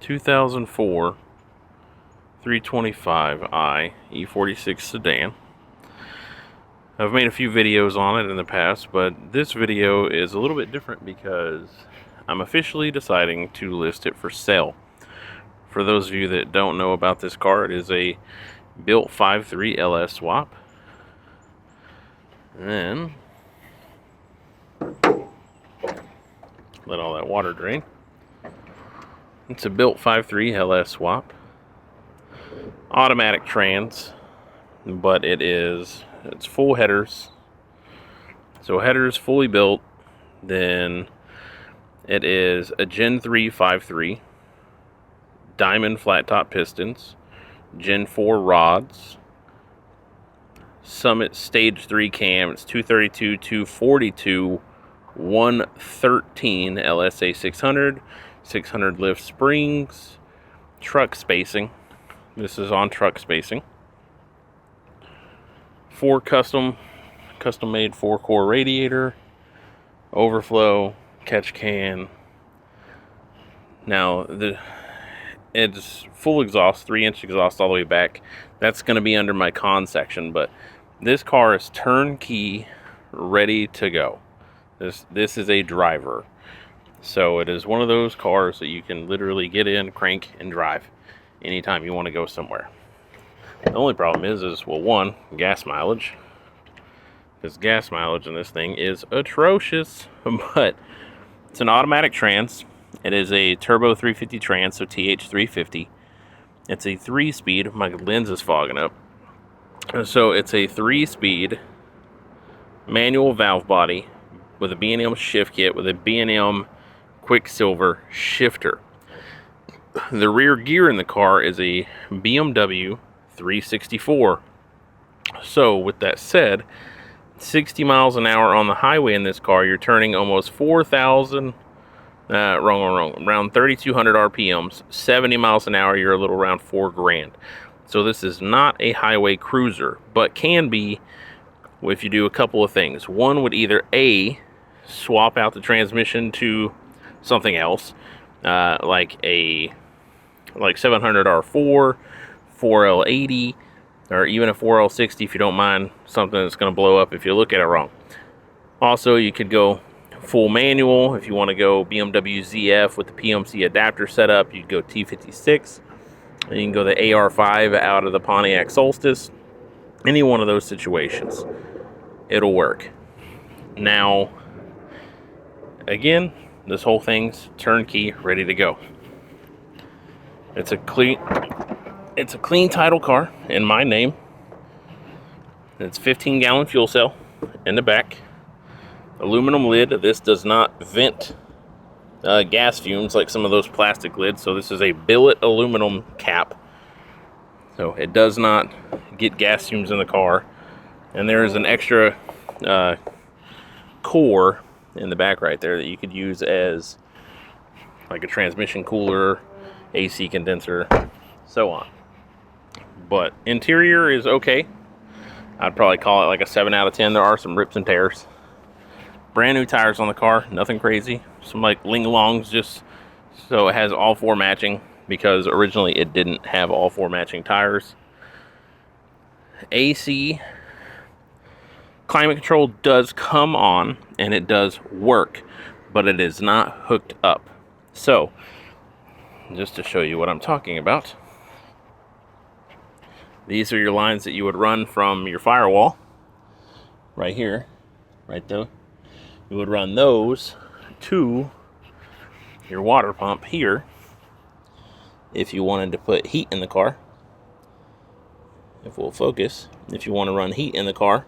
2004 325i E46 sedan. I've made a few videos on it in the past, but this video is a little bit different because I'm officially deciding to list it for sale. For those of you that don't know about this car, it is a built 5.3 LS swap. And then let all that water drain. It's a built 5.3 LS swap. Automatic trans, but it's full headers. So headers fully built. Then it is a Gen 3 5.3 diamond flat top pistons, Gen 4 rods, Summit Stage 3 cam. It's 232, 242, 113 LSA 600, 600 lift springs, truck spacing. This is on truck spacing. 4 custom made 4-core radiator, overflow, catch can. Now it's full exhaust, 3-inch exhaust all the way back. That's going to be under my con section, but this car is turnkey, ready to go. This is a driver. So it is one of those cars that you can literally get in, crank, and drive anytime you want to go somewhere. The only problem is well, one, gas mileage. Because gas mileage in this thing is atrocious. But it's an automatic trans. It is a turbo 350 trans, so TH350. It's a 3-speed. My lens is fogging up. So it's a 3-speed manual valve body with a B&M shift kit with a B&M Quicksilver shifter. The rear gear in the car is a BMW 364. So with that said, 60 miles an hour on the highway in this car, you're turning almost 4,000, around 3,200 RPMs. 70 miles an hour, you're a little around $4,000. So this is not a highway cruiser, but can be if you do a couple of things. One would either A, swap out the transmission to something else, like 700R4, 4L80, or even a 4L60 if you don't mind something that's going to blow up if you look at it wrong. Also, you could go full manual if you want to go BMW ZF with the PMC adapter setup. You'd go T56, and you can go the AR5 out of the Pontiac Solstice. Any one of those situations, it'll work. Now, again, this whole thing's turnkey, ready to go. It's a clean title car in my name. It's 15-gallon fuel cell in the back. Aluminum lid. This does not vent gas fumes like some of those plastic lids. So this is a billet aluminum cap. So it does not get gas fumes in the car. And there is an extra core in the back right there that you could use as like a transmission cooler, AC condenser, so on. But interior is okay. I'd probably call it like a 7 out of 10. There are some rips and tears. Brand new tires on the car, nothing crazy. Some like ling-longs, just so it has all 4 matching, because originally it didn't have all 4 matching tires. AC climate control does come on, and it does work, but it is not hooked up. So, just to show you what I'm talking about, these are your lines that you would run from your firewall, right here, right there. You would run those to your water pump here, if you wanted to put heat in the car. If we'll focus, if you want to run heat in the car.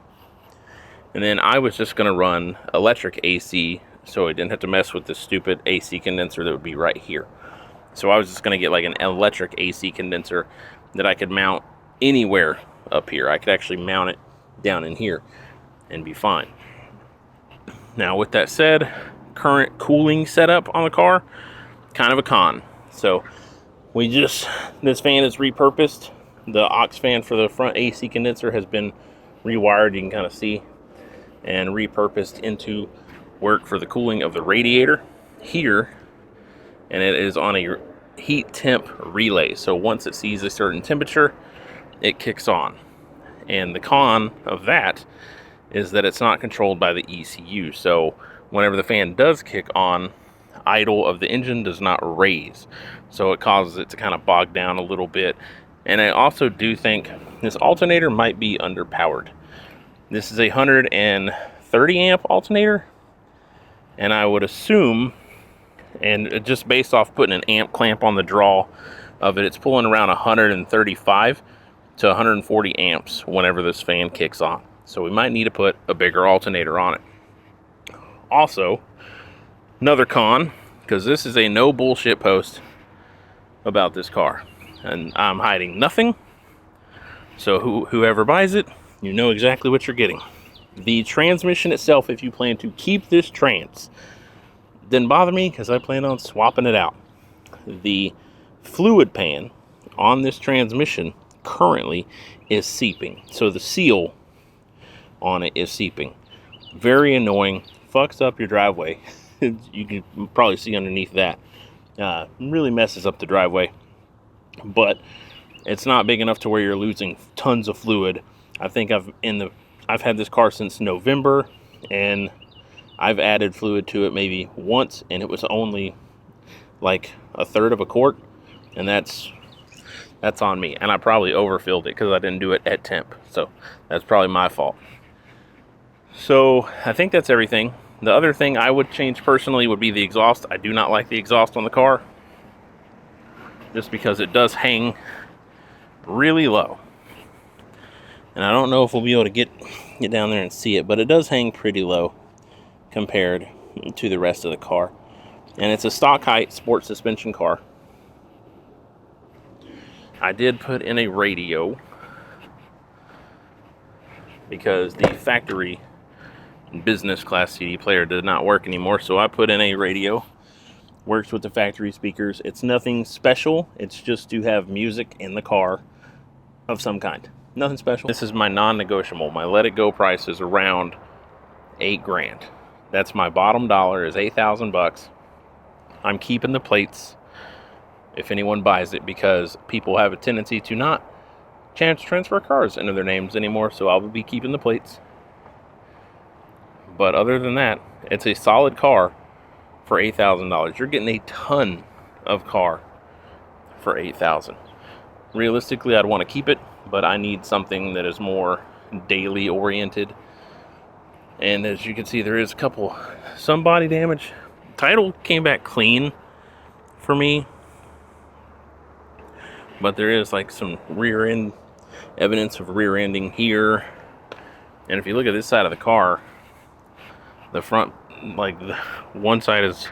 And then I was just going to run electric AC, so I didn't have to mess with this stupid AC condenser that would be right here. So I was just going to get like an electric AC condenser that I could mount anywhere up here. I could actually mount it down in here and be fine. Now with that said, current cooling setup on the car, kind of a con. So this fan is repurposed. The aux fan for the front AC condenser has been rewired, you can kind of see, and repurposed into work for the cooling of the radiator here, and it is on a heat temp relay. So once it sees a certain temperature, it kicks on. And the con of that is that it's not controlled by the ECU. So whenever the fan does kick on, idle of the engine does not raise. So it causes it to kind of bog down a little bit. And I also do think this alternator might be underpowered. This is a 130 amp alternator, and I would assume, and just based off putting an amp clamp on the draw of it, it's pulling around 135 to 140 amps whenever this fan kicks on. So we might need to put a bigger alternator on it. Also, another con, because this is a no bullshit post about this car, and I'm hiding nothing. So whoever buys it, you know exactly what you're getting. The transmission itself, if you plan to keep this trans, didn't bother me because I plan on swapping it out. The fluid pan on this transmission currently is seeping. So the seal on it is seeping. Very annoying. Fucks up your driveway. You can probably see underneath that. Really messes up the driveway. But it's not big enough to where you're losing tons of fluid. I think I've had this car since November, and I've added fluid to it maybe once, and it was only like a third of a quart, and that's on me. And I probably overfilled it because I didn't do it at temp, so that's probably my fault. So I think that's everything. The other thing I would change personally would be the exhaust. I do not like the exhaust on the car, just because it does hang really low. And I don't know if we'll be able to get down there and see it, but it does hang pretty low compared to the rest of the car. And it's a stock height sport suspension car. I did put in a radio because the factory business class CD player did not work anymore, so I put in a radio. Works with the factory speakers. It's nothing special. It's just to have music in the car of some kind. Nothing special. This is my non-negotiable. My let it go price is around $8 grand. That's my bottom dollar, is $8,000. I'm keeping the plates if anyone buys it, because people have a tendency to not transfer cars into their names anymore, so I'll be keeping the plates. But other than that, it's a solid car for $8,000. You're getting a ton of car for $8,000. Realistically, I'd want to keep it, but I need something that is more daily oriented. And as you can see, there is some body damage. Title came back clean for me, but there is like some rear end evidence of rear ending here. And if you look at this side of the car, the front, like one side is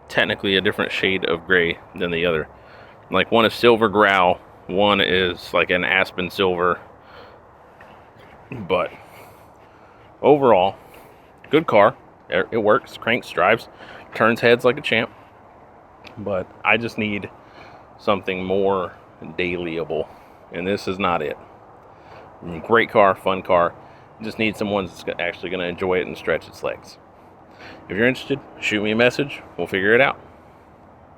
technically a different shade of gray than the other. Like one is silver growl, one is like an aspen silver. But overall, good car. It works, cranks, drives, turns heads like a champ. But I just need something more dailyable, and this is not it. Great car, fun car. Just need someone that's actually going to enjoy it and stretch its legs. If you're interested, shoot me a message. We'll figure it out.